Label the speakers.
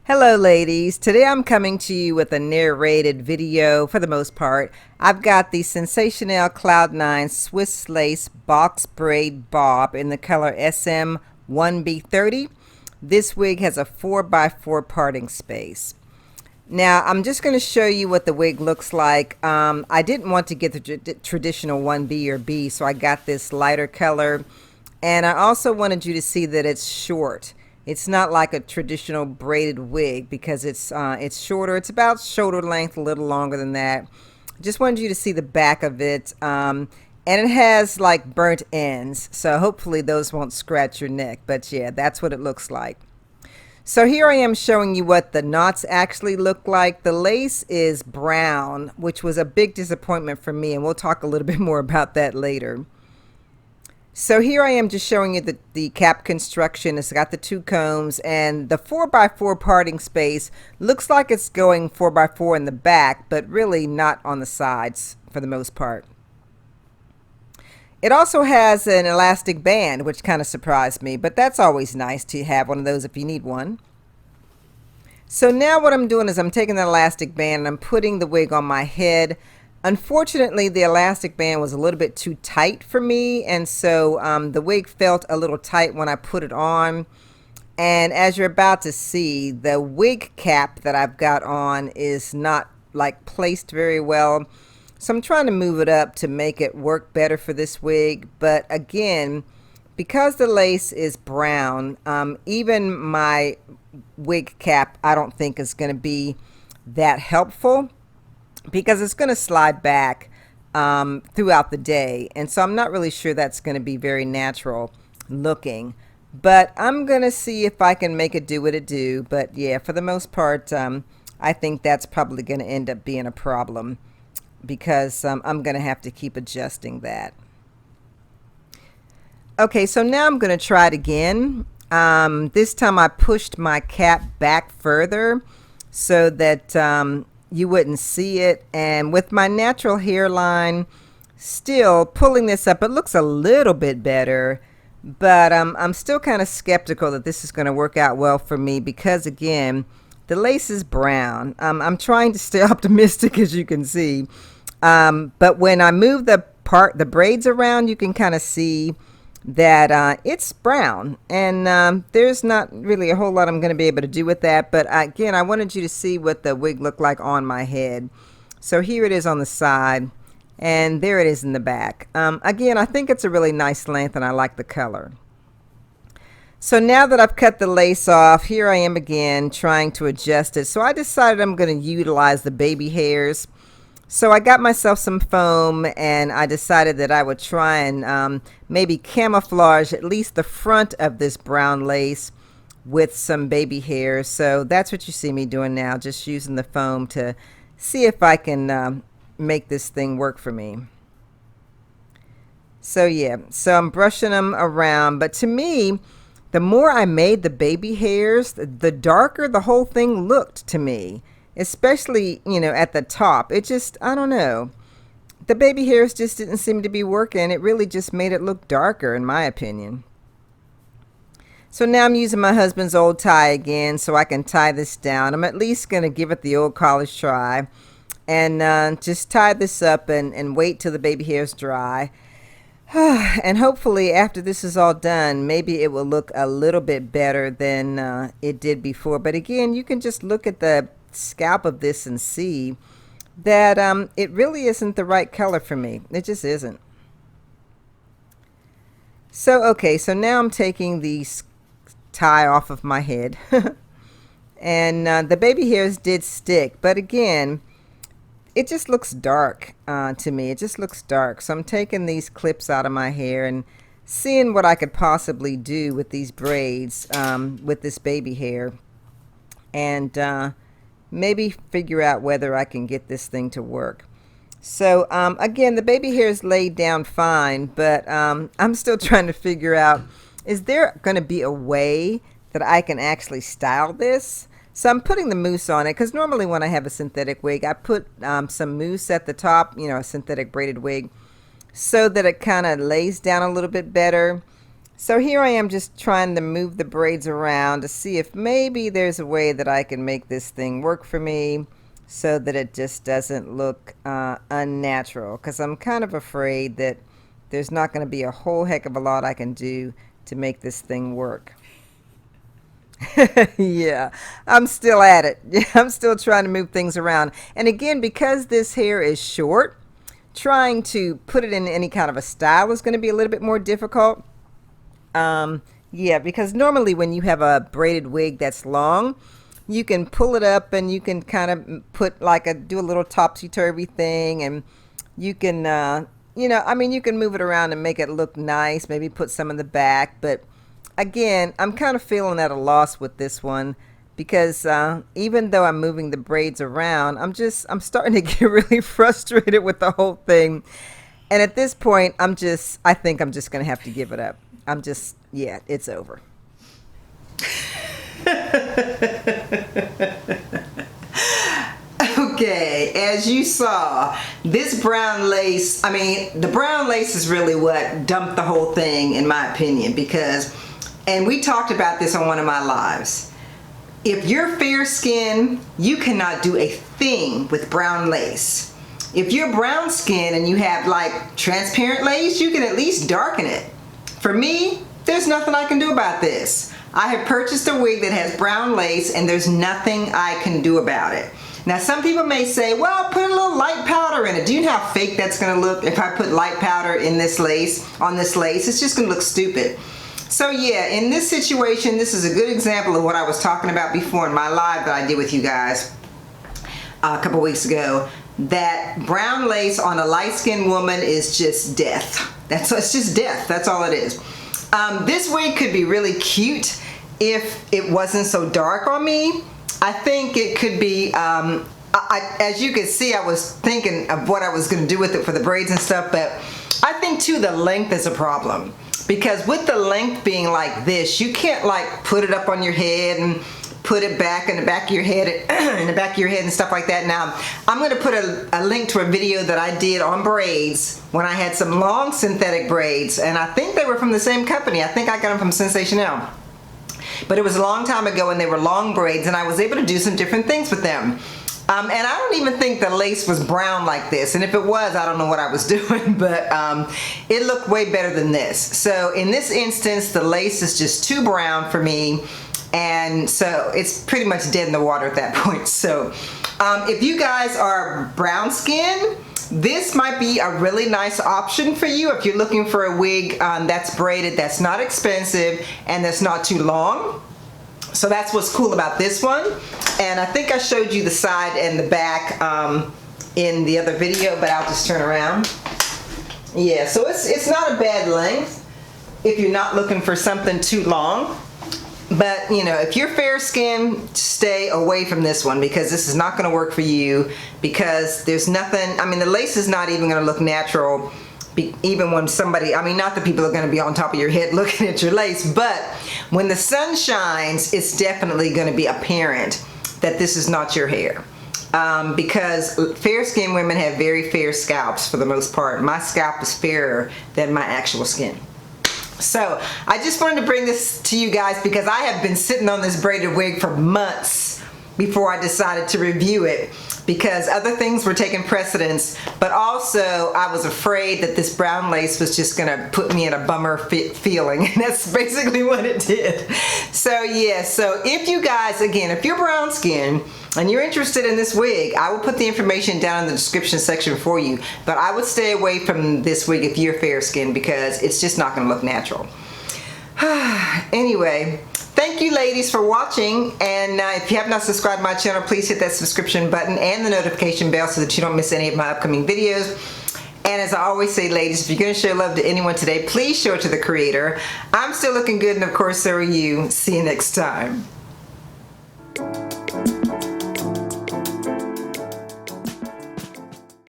Speaker 1: Hello ladies, today I'm coming to you with a narrated video for the most part. I've got the Sensationnel Cloud 9 Swiss Lace Box Braid Bob in the color SM1B30. This wig has a 4x4 parting space. Now I'm just going to show you what the wig looks like. I didn't want to get the traditional 1B or B, so I got this lighter color, and I also wanted you to see that it's short. It's not like a traditional braided wig because it's shorter. It's about shoulder length, a little longer than that. Just wanted you to see the back of it. And it has like burnt ends, so hopefully those won't scratch your neck. But yeah, that's what it looks like. So here I am showing you what the knots actually look like. The lace is brown, which was a big disappointment for me, and we'll talk a little bit more about that later. So here I am just showing you the cap construction. It's got the two combs, and the 4x4 parting space looks like it's going 4x4 in the back, but really not on the sides for the most part. It also has an elastic band, which kind of surprised me, but that's always nice to have one of those if you need one. So now what I'm doing is I'm taking the elastic band and I'm putting the wig on my head. Unfortunately, the elastic band was a little bit too tight for me, and so the wig felt a little tight when I put it on. And as you're about to see, the wig cap that I've got on is not like placed very well. So I'm trying to move it up to make it work better for this wig. But again, because the lace is brown, even my wig cap I don't think is going to be that helpful, because it's going to slide back throughout the day, and so I'm not really sure that's going to be very natural looking, but I'm going to see if I can make it do what it do. But yeah, for the most part, I think that's probably going to end up being a problem, because I'm going to have to keep adjusting that. Okay, so now I'm going to try it again. This time I pushed my cap back further so that you wouldn't see it, and with my natural hairline still pulling this up, it looks a little bit better, but I'm still kind of skeptical that this is going to work out well for me, because again, the lace is brown. I'm trying to stay optimistic, as you can see, but when I move the braids around, you can kind of see that it's brown, and there's not really a whole lot I'm going to be able to do with that. But again, I wanted you to see what the wig looked like on my head. So here it is on the side, and there it is in the back. Again, I think it's a really nice length, and I like the color. So now that I've cut the lace off, here I am again trying to adjust it. So I decided I'm going to utilize the baby hairs. So I got myself some foam, and I decided that I would try and maybe camouflage at least the front of this brown lace with some baby hairs. So that's what you see me doing now, just using the foam to see if I can make this thing work for me. So yeah, so I'm brushing them around, but to me, the more I made the baby hairs, the darker the whole thing looked to me. Especially, you know, at the top. It just, I don't know. The baby hairs just didn't seem to be working. It really just made it look darker, in my opinion. So now I'm using my husband's old tie again so I can tie this down. I'm at least going to give it the old college try. And just tie this up and wait till the baby hairs dry. And hopefully after this is all done, maybe it will look a little bit better than it did before. But again, you can just look at the scalp of this and see that it really isn't the right color for me. It just isn't. So okay, so now I'm taking the tie off of my head and the baby hairs did stick, but again, it just looks dark to me. It just looks dark. So I'm taking these clips out of my hair and seeing what I could possibly do with these braids with this baby hair, and maybe figure out whether I can get this thing to work. So again, the baby hair is laid down fine, but I'm still trying to figure out, is there going to be a way that I can actually style this? So I'm putting the mousse on it, because normally when I have a synthetic wig, I put some mousse at the top, you know, a synthetic braided wig, so that it kind of lays down a little bit better. So here I am just trying to move the braids around to see if maybe there's a way that I can make this thing work for me so that it just doesn't look unnatural, because I'm kind of afraid that there's not going to be a whole heck of a lot I can do to make this thing work. Yeah, I'm still at it. I'm still trying to move things around. And again, because this hair is short, trying to put it in any kind of a style is going to be a little bit more difficult. Yeah, because normally when you have a braided wig that's long, you can pull it up and you can kind of put like do a little topsy-turvy thing, and you can, you know, I mean, you can move it around and make it look nice, maybe put some in the back. But again, I'm kind of feeling at a loss with this one because even though I'm moving the braids around, I'm starting to get really frustrated with the whole thing. And at this point, I think I'm just going to have to give it up. Yeah, it's over. Okay, as you saw, this brown lace, I mean, the brown lace is really what dumped the whole thing, in my opinion, because, and we talked about this on one of my lives, if you're fair skinned, you cannot do a thing with brown lace. If you're brown skinned and you have like transparent lace, you can at least darken it. For me, there's nothing I can do about this. I have purchased a wig that has brown lace and there's nothing I can do about it. Now some people may say, well, put a little light powder in it. Do you know how fake that's gonna look if I put light powder in this lace, on this lace? It's just gonna look stupid. So yeah, in this situation, this is a good example of what I was talking about before in my live that I did with you guys a couple weeks ago. That brown lace on a light-skinned woman is just death. It's just death. That's all it is. This wig could be really cute if it wasn't so dark on me. I think it could be, as you can see, I was thinking of what I was going to do with it for the braids and stuff, but I think too the length is a problem. Because with the length being like this, you can't like put it up on your head and put it back in the back of your head and stuff like that. Now I'm going to put a link to a video that I did on braids when I had some long synthetic braids, and I think they were from the same company. I think I got them from Sensationnel, but it was a long time ago and they were long braids, and I was able to do some different things with them. And I don't even think the lace was brown like this, and if it was, I don't know what I was doing, but it looked way better than this. So in this instance, the lace is just too brown for me, and so it's pretty much dead in the water at that point. So if you guys are brown skin, this might be a really nice option for you if you're looking for a wig that's braided, that's not expensive, and that's not too long. So that's what's cool about this one. And I think I showed you the side and the back in the other video, but I'll just turn around. Yeah, so it's not a bad length if you're not looking for something too long. But you know, if you're fair skinned, stay away from this one, because this is not going to work for you, because there's nothing, I mean, the lace is not even going to look natural. Even when somebody, I mean, not that people are going to be on top of your head looking at your lace, but when the sun shines, it's definitely going to be apparent that this is not your hair. Because fair-skinned women have very fair scalps for the most part. My scalp is fairer than my actual skin. So I just wanted to bring this to you guys because I have been sitting on this braided wig for months before I decided to review it, because other things were taking precedence, but also I was afraid that this brown lace was just gonna put me in a bummer feeling, and that's basically what it did. So yeah, so if you guys, again, if you're brown skin and you're interested in this wig, I will put the information down in the description section for you, but I would stay away from this wig if you're fair skin, because it's just not gonna look natural. Anyway, thank you ladies for watching, and if you have not subscribed to my channel, please hit that subscription button and the notification bell so that you don't miss any of my upcoming videos. And as I always say, ladies, if you're going to show love to anyone today, please show it to the creator. I'm still looking good, and of course so are you. See you next time.